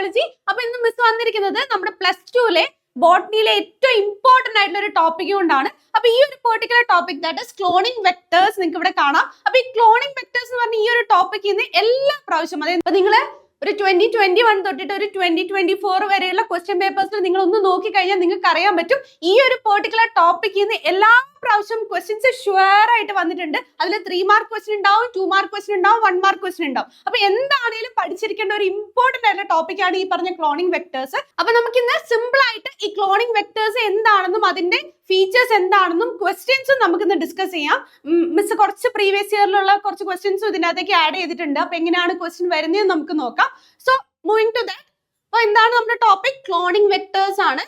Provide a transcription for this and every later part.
Biology. അപ്പൊ ഇന്ന് miss വന്നിരിക്കുന്നത് നമ്മുടെ +2 ബോട്ടണിയിലെ ഏറ്റവും ഇമ്പോർട്ടന്റ് ആയിട്ടുള്ള ഒരു ടോപ്പിക് കൊണ്ടാണ്. അപ്പൊ ഈ ഒരു particular topic that is cloning vectors നിങ്ങൾക്ക് ഇവിടെ കാണാം. അപ്പൊ ഈ ക്ലോണിംഗ് വെക്ടേഴ്സ് എന്ന് പറഞ്ഞ ഈ ഒരു ടോപ്പിക് ഇന്ന് എല്ലാ പ്രാവശ്യം അതായത് നിങ്ങൾ ഒരു 2021 തൊട്ടിട്ട് ഒരു 2024 വരെയുള്ള ക്വസ്റ്റ്യൻ പേപ്പേഴ്സിൽ നിങ്ങൾ ഒന്ന് നോക്കി കഴിഞ്ഞാൽ നിങ്ങൾക്ക് അറിയാൻ പറ്റും ഈ ഒരു പെർട്ടിക്കുലർ ടോപ്പിക് ഇന്ന് എല്ലാ പ്രാവശ്യം ക്വസ്റ്റ്യൻസ് ഷുവർ ആയിട്ട് വന്നിട്ടുണ്ട്. അതിൽ 3 മാർക്ക് ക്വസ്റ്റ്യൻ ഉണ്ടാവും, 2 മാർക്ക് ക്വസ്റ്റ്യൻ ഉണ്ടാവും, 1 മാർക്ക് ക്വസ്റ്റ്യൻ ഉണ്ടാവും. അപ്പൊ എന്താണെങ്കിലും പഠിച്ചിരിക്കേണ്ട ഒരു ഇമ്പോർട്ടന്റ് ആയിട്ടുള്ള ടോപ്പിക് ആണ് ഈ പറഞ്ഞ ക്ലോണിംഗ് വെക്ടേഴ്സ്. അപ്പൊ നമുക്ക് ഇന്ന് സിമ്പിൾ ആയിട്ട് ഈ ക്ലോണിംഗ് വെക്ടേഴ്സ് എന്താണെന്നും അതിന്റെ ഫീച്ചേഴ്സ് എന്താണെന്നും ക്വസ്റ്റ്യൻസും നമുക്ക് ഇന്ന് ഡിസ്കസ് ചെയ്യാം. മിസ് കുറച്ച് പ്രീവിയസ് ഇയറിലുള്ള കുറച്ച് ക്വസ്റ്റ്യൻസും ഇതിനകത്തേക്ക് ആഡ് ചെയ്തിട്ടുണ്ട്. അപ്പൊ എങ്ങനെയാണ് ക്വസ്റ്റ്യൻ വരുന്നത് നമുക്ക് നോക്കാം. So moving to that. അപ്പൊ എന്താണ് നമ്മുടെ ടോപ്പിക്? ക്ലോണിംഗ് വെക്ടേഴ്സ് ആണ്.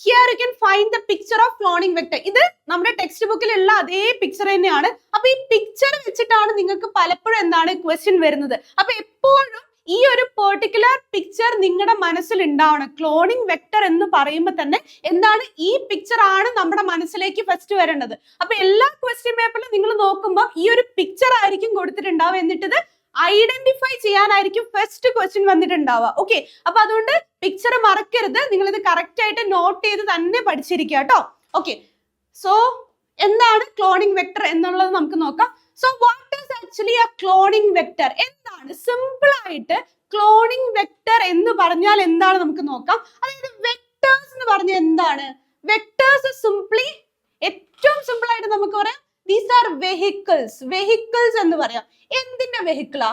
Here you can find the picture of cloning vector. ഇത് നമ്മുടെ ടെക്സ്റ്റ് ബുക്കിലുള്ള അതേ പിക്ചർ തന്നെയാണ്. അപ്പൊ ഈ പിക്ചർ വെച്ചിട്ടാണ് നിങ്ങൾക്ക് പലപ്പോഴും എന്താണ് ക്വസ്റ്റ്യൻ വരുന്നത്. അപ്പൊ എപ്പോഴും ഈ ഒരു പെർട്ടിക്കുലർ പിക്ചർ നിങ്ങളുടെ മനസ്സിൽ ഉണ്ടാവണം. ക്ലോണിംഗ് വെക്ടർ എന്ന് പറയുമ്പോൾ തന്നെ എന്താണ് ഈ പിക്ചർ ആണ് നമ്മുടെ മനസ്സിലേക്ക് ഫസ്റ്റ് വരേണ്ടത്. അപ്പൊ എല്ലാ ക്വസ്റ്റ്യൻ പേപ്പറിലും നിങ്ങൾ നോക്കുമ്പോൾ ഈ ഒരു പിക്ചർ ആയിരിക്കും കൊടുത്തിട്ടുണ്ടാവുക. എന്നിട്ട് ഐഡന്റിഫൈ ചെയ്യാനായിരിക്കും ഫസ്റ്റ് ക്വസ്റ്റ്യൻ വന്നിട്ടുണ്ടാവുക. ഓക്കെ, അപ്പൊ അതുകൊണ്ട് പിക്ചർ മറക്കരുത്. നിങ്ങൾ ഇത് കറക്റ്റ് ആയിട്ട് നോട്ട് ചെയ്ത് തന്നെ പഠിച്ചിരിക്കുക കേട്ടോ. ഓക്കെ, സോ എന്താണ് ക്ലോണിംഗ് വെക്ടർ എന്നുള്ളത് നമുക്ക് നോക്കാം. So what is actually A cloning vector? എന്താണ് സിമ്പിൾ ആയിട്ട് ക്ലോണിംഗ് വെക്ടർ എന്ന് പറഞ്ഞാൽ എന്താണ് നമുക്ക് നോക്കാം. അതായത് വെക്ടേഴ്സ് എന്ന് പറഞ്ഞാൽ എന്താണ്? വെക്ടേഴ്സ് സിംപ്ലി ഏറ്റവും സിമ്പിൾ ആയിട്ട് നമുക്ക് പറയാം ദീസ് ആർ വെഹിക്കിൾസ്. വെഹിക്കിൾസ് എന്ന് പറയാം. എന്തിന്റെ വെഹിക്കിളാ?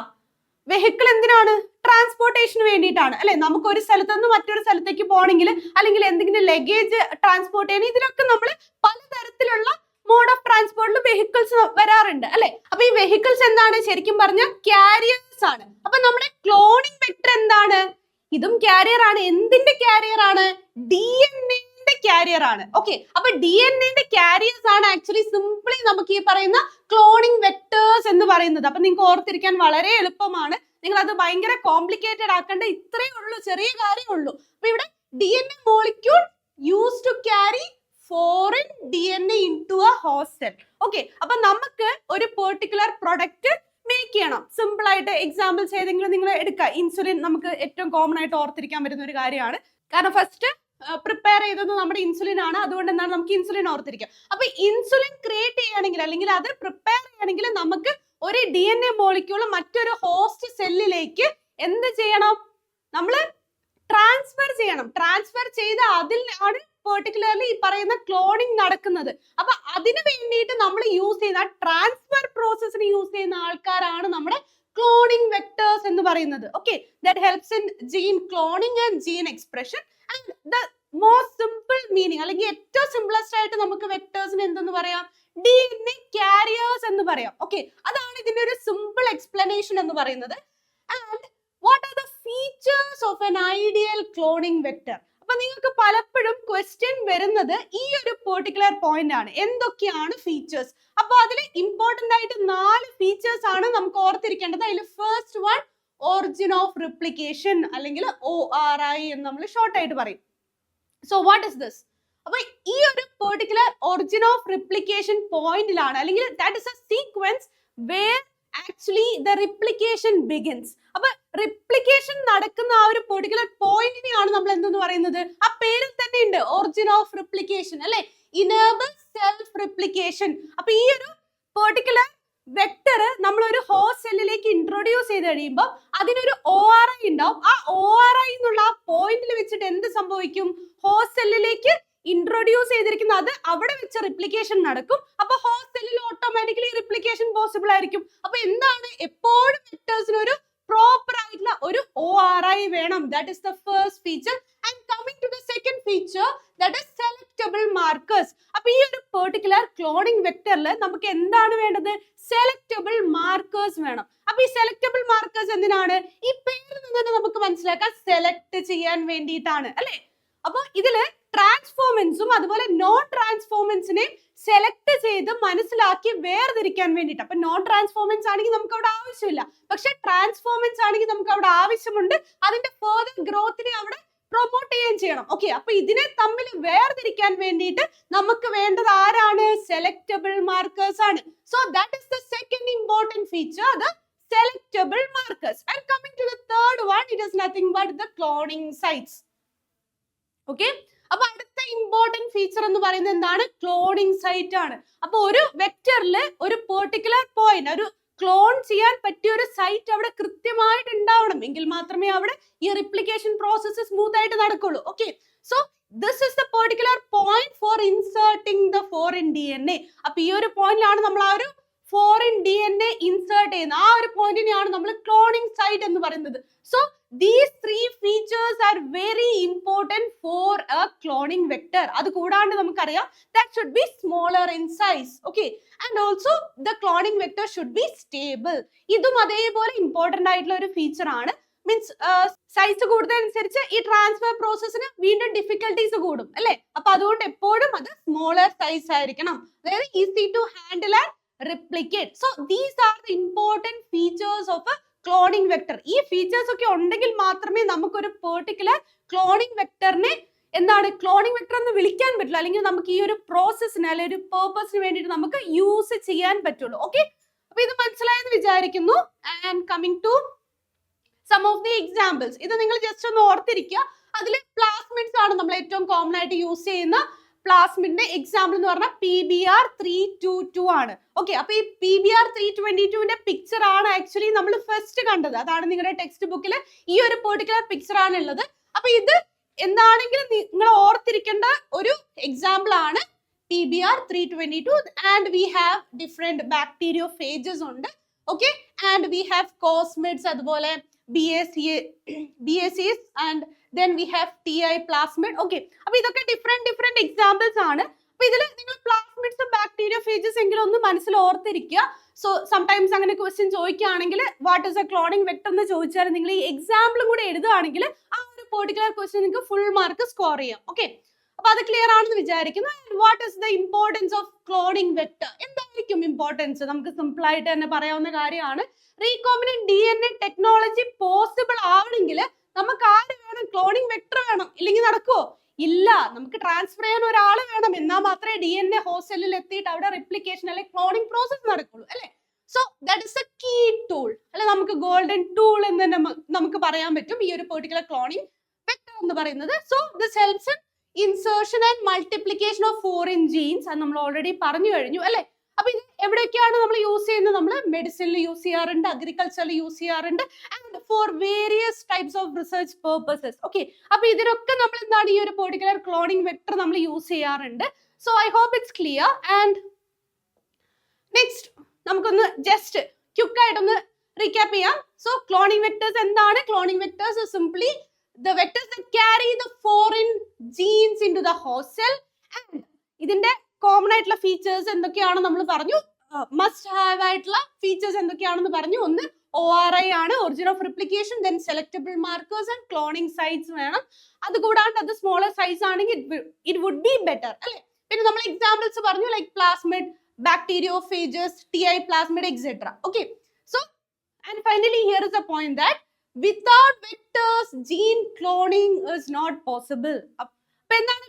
വെഹിക്കിൾ എന്തിനാണ്? ട്രാൻസ്പോർട്ടേഷന് വേണ്ടിയിട്ടാണ് അല്ലെ. നമുക്ക് ഒരു സ്ഥലത്ത് നിന്ന് മറ്റൊരു സ്ഥലത്തേക്ക് പോകണമെങ്കിൽ അല്ലെങ്കിൽ എന്തെങ്കിലും ലഗേജ് ട്രാൻസ്പോർട്ട് ചെയ്യണം, ഇതിനൊക്കെ നമ്മൾ പലതരത്തിലുള്ള മോഡ് ഓഫ് ട്രാൻസ്പോർട്ടിൽ വെഹിക്കിൾസ് വരാറുണ്ട് അല്ലെ. അപ്പൊ ഈ വെഹിക്കിൾസ് എന്താണ്? ശരിക്കും പറഞ്ഞാൽ ക്യാരിയേഴ്സ് ആണ്. അപ്പൊ നമ്മുടെ ക്ലോണിംഗ് വെക്ടർ എന്താണ്? ഇതും ക്യാരിയർ ആണ്. എന്തിന്റെ ക്യാരിയർ ആണ്? DNA ക്യാരിയർ ആണ്. ഓക്കെ, അപ്പൊ DNA ക്യാരിയേഴ്സ് ആണ് ആക്ച്വലി സിംപ്ലി നമുക്ക് ഈ പറയുന്ന ക്ലോണിംഗ് വെക്ടേഴ്സ് എന്ന് പറയുന്നത്. അപ്പൊ നിങ്ങൾക്ക് ഓർത്തിരിക്കാൻ വളരെ എളുപ്പമാണ്. നിങ്ങൾ അത് ഭയങ്കര കോംപ്ലിക്കേറ്റഡ് ആക്കേണ്ട, ഇത്രയേ ഉള്ളൂ, ചെറിയ കാര്യം ഉള്ളൂ. അപ്പൊ ഇവിടെ DNA molecule use to carry foreign DNA into a host cell. Okay, അപ്പൊ നമുക്ക് ഒരു പെർട്ടിക്കുലർ പ്രൊഡക്റ്റ് മേക്ക് ചെയ്യണം. സിമ്പിൾ ആയിട്ട് എക്സാമ്പിൾസ് ഏതെങ്കിലും നിങ്ങൾ എടുക്കുക. ഇൻസുലിൻ നമുക്ക് ഏറ്റവും കോമൺ ആയിട്ട് ഓർത്തിരിക്കാൻ പറ്റുന്ന ഒരു കാര്യമാണ്. കാരണം ഫസ്റ്റ് പ്രിപ്പയർ ചെയ്തത് നമ്മുടെ ഇൻസുലിൻ ആണ്. അതുകൊണ്ട് എന്താണ് നമുക്ക് ഇൻസുലിൻ ഓർത്തിരിക്കാം. അപ്പൊ ഇൻസുലിൻ ക്രിയേറ്റ് ചെയ്യണമെങ്കിൽ അല്ലെങ്കിൽ അത് പ്രിപ്പയർ ചെയ്യണമെങ്കിൽ നമുക്ക് ഒരു DNA മോളിക്യൂൾ മറ്റൊരു ഹോസ്റ്റ് സെല്ലിലേക്ക് എന്ത് ചെയ്യണം? നമ്മൾ ട്രാൻസ്ഫർ ചെയ്യണം. ട്രാൻസ്ഫർ ചെയ്ത് അതിലാണ് പെർട്ടിക്കുലർലി ഈ പറയുന്ന ക്ലോണിംഗ് നടക്കുന്നത്. അപ്പൊ അതിന് വേണ്ടിയിട്ട് നമ്മൾ യൂസ് ചെയ്യുന്ന ട്രാൻസ്ഫർ പ്രോസസ്സിന് യൂസ് ചെയ്യുന്ന ആൾക്കാരാണ് നമ്മുടെ ക്ലോണിംഗ് വെക്ടേഴ്സ് എന്ന് പറയുന്നത്. Okay, that helps in gene cloning and gene expression. And the most simple meaning അല്ലെങ്കിൽ ഏറ്റവും സിംപ്ലസ്റ്റ് ആയിട്ട് നമുക്ക് വെക്ടേഴ്സിന് എന്തെന്ന് പറയാം? DNA ക്യാരിയേഴ്സ് എന്ന് പറയാം. ഓക്കെ, അതാണ് ഇതിന്റെ ഒരു സിമ്പിൾ എക്സ്പ്ലനേഷൻ എന്ന് പറയുന്നത്. And what are the features of N ideal cloning vector? അപ്പൊ നിങ്ങൾക്ക് പലപ്പോഴും ക്വസ്റ്റ്യൻ വരുന്നത് ഈ ഒരു പെർട്ടിക്കുലർ പോയിന്റ് ആണ്. എന്തൊക്കെയാണ് ഫീച്ചേഴ്സ്? അപ്പൊ അതിൽ ഇമ്പോർട്ടന്റ് ആയിട്ട് 4 ഫീച്ചേഴ്സ് ആണ് നമുക്ക് ഓർത്തിരിക്കേണ്ടത്. അതിൽ first one origin of replication അല്ലെങ്കിൽ ORI എന്ന് നമ്മൾ ഷോർട്ട് ആയിട്ട് പറയും. So what is this? അപ്പൊ ഈ ഒരു പെർട്ടിക്കുലർ ഒറിജിൻ ഓഫ് റിപ്ലിക്കേഷൻ പോയിന്റിലാണ് അല്ലെങ്കിൽ that is a sequence where actually the replication begins. അപ്പൊ റിപ്ലിക്കേഷൻ നടക്കുന്ന ആ ഒരു പെർട്ടിക്കുലർ പോയിന്റിനെയാണ് നമ്മൾ എന്തെന്ന് പറയുന്നത്? ആ പേരിൽ തന്നെ ഉണ്ട്, ഒറിജിൻ ഓഫ് റിപ്ലിക്കേഷൻ അല്ലെ. Enable self replication. അപ്പൊ ഈ ഒരു പെർട്ടിക്കുലർ വെക്ടർ നമ്മൾ ഒരു ഹോസ്റ്റ് സെല്ലിലേക്ക് ഇൻട്രൊഡ്യൂസ് ചെയ്ത് കഴിയുമ്പോൾ അതിനൊരു ORI ഉണ്ടാവും. ആ ORI എന്നുള്ള ആ പോയിന്റിൽ വെച്ചിട്ട് എന്ത് സംഭവിക്കും? ഹോസ്റ്റ് സെല്ലിലേക്ക് ഇൻട്രൊഡ്യൂസ് ചെയ്തിരിക്കുന്ന അത് അവിടെ വെച്ച് റിപ്ലിക്കേഷൻ നടക്കും. അപ്പൊ ഹോസ്റ്റ് സെല്ലിൽ ഓട്ടോമാറ്റിക്കലി റിപ്ലിക്കേഷൻ പോസിബിൾ ആയിരിക്കും. അപ്പൊ എന്താണ്? എപ്പോഴും വെക്ടേഴ്സിന് ഒരു പ്രോപ്പർ ആയിട്ടുള്ള ഒരു ORI വേണം. That is the first feature. And coming to the second feature, that is selectable markers. അപ്പൊ ഈ ഒരു പെർട്ടിക്കുലർ ക്ലോണിംഗ് വെക്ടറിൽ നമുക്ക് എന്താണ് വേണ്ടത്? സെലക്ടബിൾ മാർക്കേഴ്സ് വേണം. അപ്പൊ ഈ സെലക്ടബിൾ മാർക്കേഴ്സ് എന്തിനാണ്? ഈ പേരിൽ നിന്ന് തന്നെ നമുക്ക് മനസ്സിലാക്കാൻ സെലക്ട് ചെയ്യാൻ വേണ്ടിയിട്ടാണ് അല്ലെ. അപ്പൊ ഇതില് ട്രാൻസ്ഫോമൻസും അതുപോലെ നോൺ ട്രാൻസ്ഫോമൻസിനെ സെലക്ട് ചെയ്ത് മനസ്സിലാക്കി വേർതിരിക്കാൻ വേണ്ടിയിട്ട്. അപ്പൊ നോൺ ട്രാൻസ്ഫോമൻസ് ആണെങ്കിൽ നമുക്ക് അവിടെ ആവശ്യമില്ല, പക്ഷെ ട്രാൻസ്ഫോമൻസ് ആണെങ്കിൽ നമുക്ക് അവിടെ ആവശ്യമുണ്ട്. അതിന്റെ ഫർദർ ഗ്രോത്തിനെ അവിടെ പ്രൊമോട്ട് ചെയ്യുകയും ചെയ്യണം. ഓക്കെ, അപ്പൊ ഇതിനെ തമ്മിൽ വേർതിരിക്കാൻ വേണ്ടിയിട്ട് നമുക്ക് വേണ്ടത് ആരാണ്? സെലക്ടബിൾ മാർക്കേഴ്സ് ആണ്. So that is the second important feature, the selectable markers. And coming to the third one, it is nothing but the cloning sites. Okay, അപ്പൊ അടുത്ത ഇമ്പോർട്ടന്റ് ഫീച്ചർ എന്ന് പറയുന്നത് എന്താണ്? ക്ലോണിംഗ് സൈറ്റ് ആണ്. അപ്പൊ ഒരു വെക്ടറിൽ ഒരു പെർട്ടിക്കുലർ പോയിന്റ്, ഒരു ക്ലോൺ ചെയ്യാൻ പറ്റിയ ഒരു സൈറ്റ് അവിടെ കൃത്യമായിട്ട് ഉണ്ടാവണം, എങ്കിൽ മാത്രമേ അവിടെ ഈ റിപ്ലിക്കേഷൻ പ്രോസസ്സ് സ്മൂത്ത് ആയിട്ട് നടക്കുള്ളൂ. Okay, so this is the particular point for inserting the foreign DNA. അപ്പൊ ഈ ഒരു പോയിന്റിലാണ് നമ്മൾ ആ ഒരു foreign DNA insert ചെയ്യുന്നത്. ആ ഒരു പോയിന്റിനെയാണ് നമ്മൾ ക്ലോണിംഗ് സൈറ്റ് എന്ന് പറയുന്നത്. So these three features are very important for a cloning vector. അത് കൂടാണ്ട് നമുക്കറിയാം that should be smaller in size. Okay, and also the cloning vector should be stable. ഇതും അതേപോലെ ഇമ്പോർട്ടന്റ് ആയിട്ടുള്ള ഒരു ഫീച്ചർ ആണ്. മീൻസ് സൈസ് കൂടുന്നതനുസരിച്ച് ഈ ട്രാൻസ്ഫർ പ്രോസസ്സിന് വീണ്ടും ഡിഫിക്കൽട്ടീസ് കൂടും അല്ലെ. അപ്പൊ അതുകൊണ്ട് എപ്പോഴും അത് സ്മോളർ സൈസ് ആയിരിക്കണം, അതായത് easy to handle and replicate. So these are the important features of a cloning vector. ഈ ഫീച്ചേഴ്സ് ഒക്കെ ഉണ്ടെങ്കിൽ മാത്രമേ നമുക്ക് ഒരു പെർട്ടിക്കുലർ ക്ലോണിംഗ് വെക്ടറിനെ എന്താണ് ക്ലോണിംഗ് വെക്ടർ എന്ന് വിളിക്കാൻ പറ്റുള്ളൂ, അല്ലെങ്കിൽ നമുക്ക് ഈ ഒരു പ്രോസസ്സിന് അല്ലെങ്കിൽ ഒരു പേർപ്പസിന് വേണ്ടിയിട്ട് നമുക്ക് യൂസ് ചെയ്യാൻ പറ്റുള്ളൂ. ഓക്കെ, അപ്പൊ ഇത് മനസ്സിലായെന്ന് വിചാരിക്കുന്നു. And coming to some of the examples, ഇത് നിങ്ങൾ ജസ്റ്റ് ഒന്ന് ഓർത്തിരിക്കുക. അതിൽ പ്ലാസ്മിഡ്സ് ആണ് നമ്മൾ ഏറ്റവും കോമൺ ആയിട്ട് യൂസ് ചെയ്യുന്ന പ്ലാസ്മിഡിന്റെ എക്സാമ്പിൾ എന്ന് പറഞ്ഞാൽ PBr322 ആണ്. ഓക്കെ, അപ്പൊ ഈ PBr322ന്റെ പിക്ചർ ആണ് ആക്ച്വലി നമ്മൾ ഫസ്റ്റ് കണ്ടത്. അതാണ് നിങ്ങളുടെ ടെക്സ്റ്റ് ബുക്കിൽ ഈ ഒരു പെർട്ടിക്കുലർ പിക്ചർ ആണ് ഉള്ളത്. അപ്പൊ ഇത് എന്താണെങ്കിലും നിങ്ങൾ ഓർത്തിരിക്കേണ്ട ഒരു എക്സാമ്പിൾ ആണ് PBr322. And we have different ബാക്ടീരിയോഫേജസ് ഉണ്ട്. ഓക്കെ, ആൻഡ് വി ഹാവ് കോസ്മിഡ്സ്, അതുപോലെ BACs, and then we have TI plasmid. Okay, അപ്പൊ ഇതൊക്കെ ഡിഫറെന്റ് എക്സാമ്പിൾസ് ആണ്. അപ്പൊ ഇതിൽ നിങ്ങൾ പ്ലാസ്മിഡ്സും ബാക്ടീരിയോഫേജസ് എങ്കിലും ഒന്ന് മനസ്സിൽ ഓർത്തിരിക്കുക. സോ സംടൈംസ് അങ്ങനെ ക്വസ്റ്റ്യൻ ചോദിക്കുകയാണെങ്കിൽ what is A cloning vector എന്ന് ചോദിച്ചാൽ നിങ്ങൾ ഈ എക്സാമ്പിളും കൂടെ എഴുതുകയാണെങ്കിൽ ആ ഒരു പെർട്ടിക്കുലർ ക്വസ്റ്റ്യൻ നിങ്ങൾക്ക് ഫുൾ മാർക്ക് സ്കോർ ചെയ്യാം. ഓക്കെ, അപ്പൊ അത് ക്ലിയർ ആണെന്ന് വിചാരിക്കുന്നു. What is the importance of cloning vector? എന്തായിരിക്കും ഇമ്പോർട്ടൻസ്? നമുക്ക് സിമ്പിൾ ആയിട്ട് തന്നെ പറയാവുന്ന കാര്യമാണ്. റീകോമ്പിനന്റ് DNA ടെക്നോളജി പോസിബിൾ ആവണമെങ്കിൽ നമുക്ക് ആര് വേണം? ക്ലോണിംഗ് വെക്ടർ വേണം, ഇല്ലെങ്കിൽ നടക്കുവോ? ഇല്ല. നമുക്ക് ട്രാൻസ്ഫർ ചെയ്യാൻ ഒരാൾ വേണം, എന്നാൽ മാത്രമേ DNA ഹോസ്റ്റ് സെല്ലിൽ എത്തിയിട്ട് അവിടെ റിപ്ലിക്കേഷൻ അല്ലെങ്കിൽ ക്ലോണിംഗ് പ്രോസസ് നടക്കുള്ളൂ അല്ലെ. So that is a key tool, അല്ലെ നമുക്ക് ഗോൾഡൻ ടൂൾ എന്ന് തന്നെ നമുക്ക് പറയാൻ പറ്റും ഈ ഒരു പെർട്ടിക്കുലർ ക്ലോണിംഗ് വെക്ടർ എന്ന് പറയുന്നത്. So this helps in insertion and multiplication of foreign genes. അത് നമ്മൾ ഓൾറെഡി പറഞ്ഞു കഴിഞ്ഞു അല്ലെ. അപ്പൊ ഇത് എവിടെയൊക്കെയാണ് നമ്മൾ യൂസ് ചെയ്യുന്നത്? നമ്മൾ മെഡിസിനിൽ യൂസ് ചെയ്യാറുണ്ട്, അഗ്രികൾച്ചറിൽ യൂസ് ചെയ്യാറുണ്ട്, and for various types of research purposes. Okay, അപ്പൊ ഇതിനൊക്കെ നമ്മൾ എന്താണ് ഈ ഒരു പെർട്ടിക്കുലർ ക്ലോണിംഗ് വെക്ടർ നമ്മൾ യൂസ് ചെയ്യാറുണ്ട്. So I hope it's clear. And next നമുക്കൊന്ന് ജസ്റ്റ് ക്വിക്ക് ആയിട്ടൊന്ന് റീക്യാപ്പ് ചെയ്യാം. സോ ക്ലോണിംഗ് വെക്ടേഴ്സ് എന്താണ്? Cloning vectors simply the vectors that carry the foreign genes into the host cell. And ഇതിന്റെ common ആയിട്ടുള്ള features എന്തൊക്കെയാണ് നമ്മൾ പറഞ്ഞു. മസ്റ്റ് ഹാവ് ആയിട്ടുള്ള ഫീച്ചേഴ്സ് എന്തൊക്കെയാണെന്ന് പറഞ്ഞു. ഒന്ന് ORI ആണ്, origin of replication, then selectable markers and cloning sites വേണം. അത് കൂടാണ്ട് അത് സ്മോളർ സൈസ് ആണെങ്കിൽ ഇറ്റ് വുഡ് ബി ബെറ്റർ അല്ലെ. പിന്നെ നമ്മൾ എക്സാമ്പിൾസ് പറഞ്ഞു, like plasmid, ബാക്ടീരിയോഫേജസ്, TI plasmid, etc. Okay, so and finally here is a point that without vectors gene cloning is not possible. അപ്പൊ എന്താണ്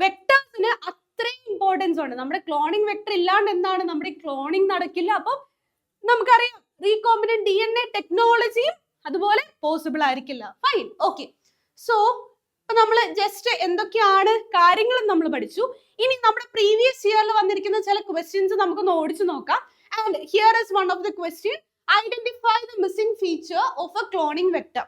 വെക്ടേഴ്സിന് അത്രയും ഇമ്പോർട്ടൻസ് ഉണ്ട്. നമ്മുടെ ക്ലോണിംഗ് വെക്ടർ ഇല്ലാണ്ട് എന്താണ് നമ്മുടെ ക്ലോണിംഗ് നടക്കില്ല. അപ്പൊ നമുക്കറിയാം റീകോമ്പിനന്റ് DNA ടെക്നോളജിയും അതുപോലെ പോസിബിൾ ആയിരിക്കില്ല. Fine, okay. സോ നമ്മൾ ജസ്റ്റ് എന്തൊക്കെയാണ് കാര്യങ്ങൾ നമ്മൾ പഠിച്ചു. ഇനി നമ്മുടെ പ്രീവിയസ് ഇയറിൽ വന്നിരിക്കുന്ന ചില ക്വസ്റ്റ്യൻസ് നമുക്കൊന്ന് ഓടിച്ചു നോക്കാം. And here is one of the question. Identify the missing feature of a cloning vector.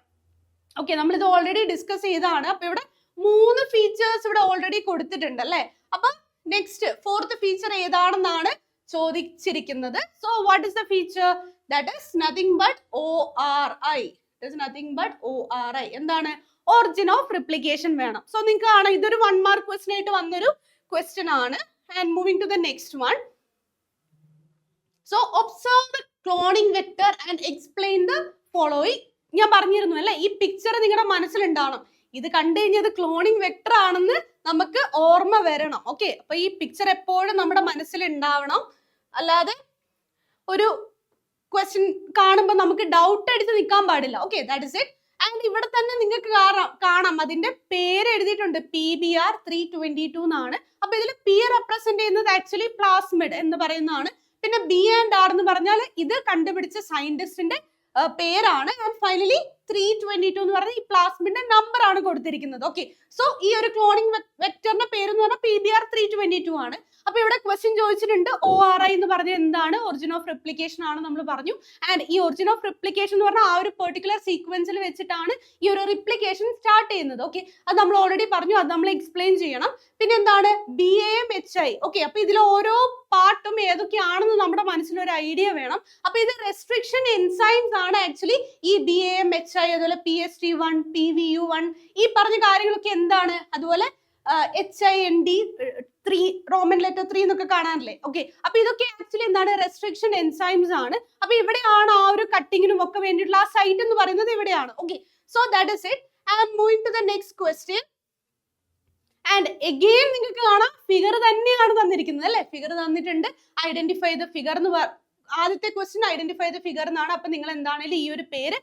Okay, നമ്മൾ ഇത് ഓൾറെഡി ഡിസ്കസ് ചെയ്തതാണ്. അപ്പൊ ഇവിടെ 3 ഫീച്ചേഴ്സ് ഇവിടെ ഓൾറെഡി കൊടുത്തിട്ടുണ്ട് അല്ലെ. അപ്പൊ നെക്സ്റ്റ് ഫോർത്ത് ഫീച്ചർ ഏതാണെന്നാണ് ചോദിച്ചിരിക്കുന്നത്. So what is the feature? That is nothing but ORI. It is nothing but ORI. എന്താണ്? ഒറിജിൻ ഓഫ് റിപ്ലിക്കേഷൻ വേണം. സോ നിങ്ങൾക്ക് കാണാം ഇതൊരു 1 മാർക്ക് ക്വസ്റ്റ്യൻ ആയിട്ട് വന്നൊരു ക്വസ്റ്റ്യൻ ആണ്. And moving to the next one. So observe the cloning vector and explain the following. ഞാൻ പറഞ്ഞിരുന്നു അല്ലെ, ഈ പിക്ചർ നിങ്ങളുടെ മനസ്സിലുണ്ടാവണം. ഇത് കണ്ടു കഴിഞ്ഞാൽ ക്ലോണിംഗ് വെക്ടർ ആണെന്ന് നമുക്ക് ഓർമ്മ വരണം. ഓക്കെ, അപ്പൊ ഈ പിക്ചർ എപ്പോഴും നമ്മുടെ മനസ്സിൽ ഉണ്ടാവണം. അല്ലാതെ ഒരു ക്വസ്റ്റ്യൻ കാണുമ്പോൾ നമുക്ക് ഡൗട്ട് അടിച്ച് നിൽക്കാൻ പാടില്ല. Okay, that is it. And ഇവിടെ തന്നെ നിങ്ങൾക്ക് കാണാം അതിന്റെ പേര് എഴുതിയിട്ടുണ്ട്, PBr322 എന്നാണ്. അപ്പൊ ഇതിൽ P റെപ്രസെന്റ് ചെയ്യുന്നത് ആക്ച്വലി പ്ലാസ്മിഡ് എന്ന് പറയുന്നതാണ്. പിന്നെ B and R എന്ന് പറഞ്ഞാൽ ഇത് കണ്ടുപിടിച്ച സയന്റിസ്റ്റിന്റെ പേരാണ്. ആൻഡ് ഫൈനലി 322 എന്ന് പറഞ്ഞ ഈ പ്ലാസ്മിഡിന്റെ നമ്പർ ആണ് കൊടുത്തിരിക്കുന്നത്. ഓക്കെ, സോ ഈ ഒരു ക്ലോണിംഗ് വെക്ടറിന്റെ പേര് എന്ന് പറഞ്ഞാൽ PBr322 ആണ്. അപ്പൊ ഇവിടെ ക്വസ്റ്റ്യൻ ചോദിച്ചിട്ടുണ്ട് ORI എന്ന് പറഞ്ഞ എന്താണ്, ഒറിജിൻ ഓഫ് റെപ്ലിക്കേഷൻ ആണ് നമ്മൾ പറഞ്ഞു. ആൻഡ് ഈ ഒറിജിൻ ഓഫ് റെപ്ലിക്കേഷൻ എന്ന് പറഞ്ഞാൽ ആ ഒരു പെർട്ടിക്കുലർ സീക്വൻസിൽ വെച്ചിട്ടാണ് ഈ ഒരു റിപ്ലിക്കേഷൻ സ്റ്റാർട്ട് ചെയ്യുന്നത്. ഓക്കെ, അത് നമ്മൾ ഓൾറെഡി പറഞ്ഞു, അത് നമ്മൾ എക്സ്പ്ലെയിൻ ചെയ്യണം. പിന്നെ എന്താണ് BAMHI. ഓക്കെ, അപ്പൊ ഇതിൽ ഓരോ പാർട്ടും ഏതൊക്കെയാണെന്ന് നമ്മുടെ മനസ്സിൽ ഒരു ഐഡിയ വേണം. അപ്പൊ ഇത് റെസ്ട്രിക്ഷൻ എൻസൈംസ് ആണ് ആക്ച്വലി ഈ BAMHI, അതുപോലെ PST1, PVU1 ഈ പറഞ്ഞ കാര്യങ്ങളൊക്കെ എന്താണ്, അതുപോലെ HIND3 റോമൻ ലെറ്റർ 3 എന്നൊക്കെ കാണാനല്ലേ. ഓക്കെ, അപ്പൊ ഇതൊക്കെ ആക്ച്വലി എന്താണ്, റെസ്ട്രിക്ഷൻ എൻസൈംസ് ആണ്. അപ്പൊ ഇവിടെയാണ് ആ ഒരു കട്ടിങ്ങിനും ഒക്കെ വേണ്ടിയിട്ടുള്ള ആ സൈറ്റ് എന്ന് പറയുന്നത് ഇവിടെയാണ്. Okay, so that is it. I am moving to the next question. And again നിങ്ങൾക്ക് കാണാം ഫിഗർ തന്നെയാണ് തന്നിരിക്കുന്നത് അല്ലെ, ഫിഗർ തന്നിട്ടുണ്ട്. ഐഡന്റിഫൈ ദ ഫിഗർ എന്ന് ആദ്യത്തെ ക്വസ്റ്റ്യൻ ഐഡന്റിഫൈ ദ ഫിഗർ എന്നാണ്. അപ്പൊ നിങ്ങൾ എന്താണെങ്കിലും ഈ ഒരു പേര്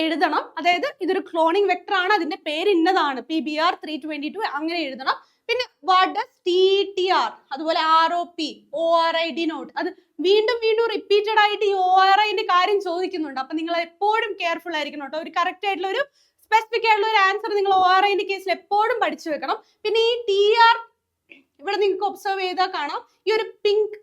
എഴുതണം. അതായത് ഇതൊരു ക്ലോണിംഗ് വെക്ടർ ആണ്, അതിന്റെ പേര് ഇന്നതാണ്, PBr322 അങ്ങനെ എഴുതണം. പിന്നെ വാട്ട് ഡസ് TTR, അതുപോലെ ROP, ORI ഡിനോട്ട്, അത് വീണ്ടും വീണ്ടും റിപ്പീറ്റഡ് ആയിട്ട് ഈ ORIന്റെ കാര്യം ചോദിക്കുന്നുണ്ട്. അപ്പൊ നിങ്ങൾ എപ്പോഴും കെയർഫുൾ ആയിരിക്കണം കേട്ടോ. ഒരു കറക്റ്റ് ആയിട്ടുള്ള ഒരു സ്പെസിഫിക് ആയിട്ടുള്ള ഒരു ആൻസർ നിങ്ങൾ ORIന്റെ കേസിൽ എപ്പോഴും പഠിച്ചു വെക്കണം. പിന്നെ ഈ TR ഇവിടെ നിങ്ങൾക്ക് ഒബ്സർവ് ചെയ്താൽ കാണാം, ഈ ഒരു പിങ്ക്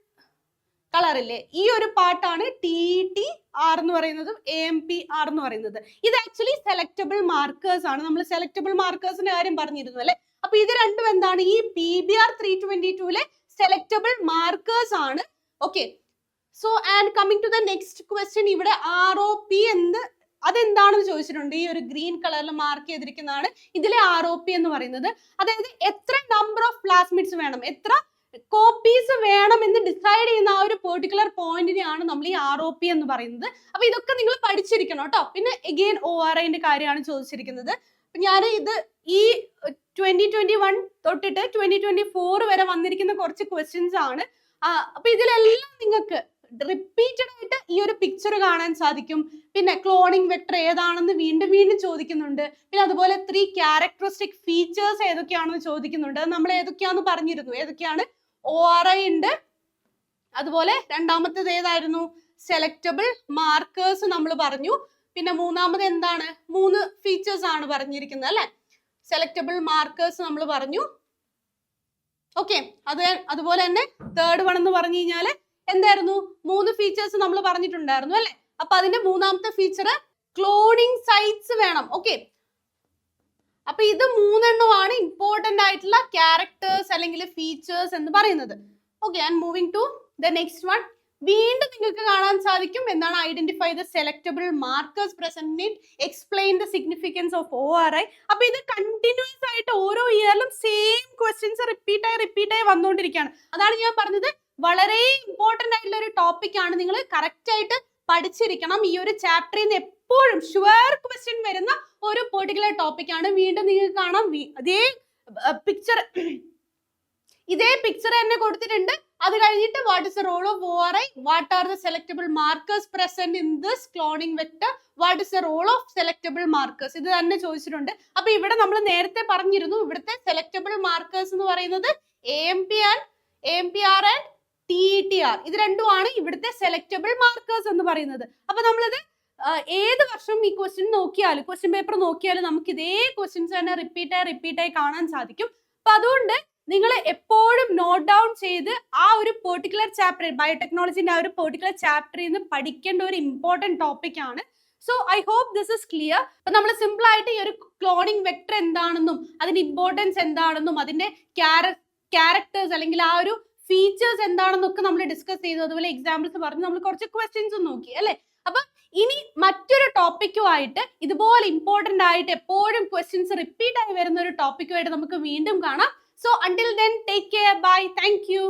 കളർ ഇല്ലേ, ഈ ഒരു പാർട്ടാണ് TTR എന്ന് പറയുന്നതും AMPR എന്ന് പറയുന്നത്. ഇത് ആക്ച്വലി സെലക്ടബിൾ മാർക്കേഴ്സ് ആണ്. നമ്മൾ സെലക്ടബിൾ മാർക്കേഴ്സിന്റെ കാര്യം പറഞ്ഞിരുന്നു അല്ലെ. അപ്പൊ ഇത് രണ്ടും എന്താണ്, ഈ PBr322 സെലക്ടബിൾ മാർക്കേഴ്സ് ആണ്. Okay, so and coming to the next question, ഇവിടെ ROP അതെന്താണെന്ന് ചോദിച്ചിട്ടുണ്ട്. ഈ ഒരു ഗ്രീൻ കളറിൽ മാർക്ക് ചെയ്തിരിക്കുന്നതാണ് ഇതിലെ ROP എന്ന് പറയുന്നത്. അതായത് എത്ര നമ്പർ ഓഫ് പ്ലാസ്മിഡ്സ് വേണം, എത്ര കോപ്പീസ് വേണം എന്ന് ഡിസൈഡ് ചെയ്യുന്ന ആ ഒരു പെർട്ടിക്കുലർ പോയിന്റിനെയാണ് നമ്മൾ ഈ ROP എന്ന് പറയുന്നത്. അപ്പൊ ഇതൊക്കെ നിങ്ങൾ പഠിച്ചിരിക്കണം കേട്ടോ. പിന്നെ എഗെയിൻ ORIന്റെ കാര്യമാണ് ചോദിച്ചിരിക്കുന്നത്. ഞാൻ ഇത് ഈ 2021 തൊട്ടിട്ട് 2024 വരെ വന്നിരിക്കുന്ന കുറച്ച് ക്വസ്റ്റ്യൻസ് ആണ്. അപ്പൊ ഇതിലെല്ലാം നിങ്ങൾക്ക് റിപ്പീറ്റഡ് ആയിട്ട് ഈ ഒരു പിക്ചർ കാണാൻ സാധിക്കും. പിന്നെ ക്ലോണിംഗ് വെക്ടർ ഏതാണെന്ന് വീണ്ടും വീണ്ടും ചോദിക്കുന്നുണ്ട്. പിന്നെ അതുപോലെ 3 ക്യാരക്ടറിസ്റ്റിക് ഫീച്ചേഴ്സ് ഏതൊക്കെയാണെന്ന് ചോദിക്കുന്നുണ്ട്. നമ്മൾ ഏതൊക്കെയാണെന്ന് പറഞ്ഞിരുന്നു. ഏതൊക്കെയാണ്, ORI ഉണ്ട്, അതുപോലെ രണ്ടാമത്തേത് ഏതായിരുന്നു, സെലക്ടബിൾ മാർക്കേഴ്സ് നമ്മൾ പറഞ്ഞു. പിന്നെ മൂന്നാമത് എന്താണ്, 3 ഫീച്ചേഴ്സ് ആണ് പറഞ്ഞിരിക്കുന്നത് അല്ലെ. സെലക്ടബിൾ മാർക്കേഴ്സ് നമ്മൾ പറഞ്ഞു. ഓക്കെ, അതുപോലെ തന്നെ തേർഡ് വൺ എന്ന് പറഞ്ഞു കഴിഞ്ഞാല് എന്തായിരുന്നു, 3 ഫീച്ചേഴ്സ് നമ്മൾ പറഞ്ഞിട്ടുണ്ടായിരുന്നു അല്ലെ. അപ്പൊ അതിന്റെ മൂന്നാമത്തെ ഫീച്ചർ ക്ലോണിംഗ് സൈറ്റ്സ് വേണം. ഓക്കെ, അപ്പൊ ഇത് 3 എണ്ണമാണ് ഇമ്പോർട്ടന്റ് ആയിട്ടുള്ള ക്യാരക്ടേഴ്സ് അല്ലെങ്കിൽ ഫീച്ചേഴ്സ് എന്ന് പറയുന്നത്. Okay, and moving to the next one. വീണ്ടും നിങ്ങൾക്ക് കാണാൻ സാധിക്കും എന്താണ്, identify the selectable markers present in, explain the significance of ORI. അപ്പൊ ഇത് കണ്ടിന്യൂസ് ആയിട്ട് ഓരോ ഇയറിലും സെയിം ക്വസ്റ്റ്യൻസ് റിപ്പീറ്റ് ആയി വന്നുകൊണ്ടിരിക്കുകയാണ്. അതാണ് ഞാൻ പറഞ്ഞത്, വളരെ ഇമ്പോർട്ടന്റ് ആയിട്ടുള്ള ഒരു ടോപ്പിക് ആണ്. നിങ്ങൾ കറക്റ്റ് ആയിട്ട് പഠിച്ചിരിക്കണം. ഈ ഒരു ചാപ്റ്ററിൽ നിന്ന് എപ്പോഴും ഷുവർ ക്വസ്റ്റ്യൻ വരുന്ന ഒരു പെർട്ടിക്കുലർ ടോപ്പിക് ആണ്. വീണ്ടും നിങ്ങൾക്ക് കാണാം ഇതേ പിക്ചർ തന്നെ കൊടുത്തിട്ടുണ്ട്. അത് കഴിഞ്ഞിട്ട് what is the role of ORI, what are the selectable markers present in this cloning vector, what is the role of selectable markers, ഇത് തന്നെ ചോദിച്ചിട്ടുണ്ട്. അപ്പൊ ഇവിടെ നമ്മൾ നേരത്തെ പറഞ്ഞിരുന്നു, ഇവിടുത്തെ സെലക്ടബിൾ മാർക്കേഴ്സ് എന്ന് പറയുന്നത് AMPR ആൻഡ് TTR, ഇത് രണ്ടുമാണ് ഇവിടുത്തെ സെലക്ടബിൾ മാർക്കേഴ്സ് എന്ന് പറയുന്നത്. അപ്പൊ നമ്മളിത് ഏത് വർഷം ഈ ക്വസ്റ്റ്യൻ നോക്കിയാലും, ക്വസ്റ്റ്യൻ പേപ്പർ നോക്കിയാലും നമുക്ക് ഇതേ ക്വസ്റ്റ്യൻസ് തന്നെ റിപ്പീറ്റ് ആയി കാണാൻ സാധിക്കും. അപ്പൊ അതുകൊണ്ട് നിങ്ങൾ എപ്പോഴും നോട്ട് ഡൗൺ ചെയ്ത് ആ ഒരു പെർട്ടിക്കുലർ ചാപ്റ്റർ, ബയോടെക്നോളജിന്റെ ആ ഒരു പെർട്ടിക്കുലർ ചാപ്റ്ററിൽ നിന്ന് പഠിക്കേണ്ട ഒരു ഇമ്പോർട്ടന്റ് ടോപ്പിക് ആണ്. So I hope this is clear. അപ്പൊ നമ്മൾ സിമ്പിൾ ആയിട്ട് ഈ ഒരു ക്ലോണിംഗ് വെക്ടർ എന്താണെന്നും അതിന്റെ ഇമ്പോർട്ടൻസ് എന്താണെന്നും അതിന്റെ ക്യാരക്ടേഴ്സ് അല്ലെങ്കിൽ ആ ഒരു ഫീച്ചേഴ്സ് എന്താണെന്നൊക്കെ നമ്മൾ ഡിസ്കസ് ചെയ്തു. അതുപോലെ എക്സാമ്പിൾസ് പറഞ്ഞു, നമ്മൾ കുറച്ച് ക്വസ്റ്റ്യൻസ് നോക്കി അല്ലെ. അപ്പൊ ഇനി മറ്റൊരു ടോപ്പിക്കുമായിട്ട്, ഇതുപോലെ ഇമ്പോർട്ടന്റ് ആയിട്ട് എപ്പോഴും ക്വസ്റ്റ്യൻസ് റിപ്പീറ്റ് ആയി വരുന്ന ഒരു ടോപ്പിക്കുമായിട്ട് നമുക്ക് വീണ്ടും കാണാം. So until then, take care. Bye. Thank you.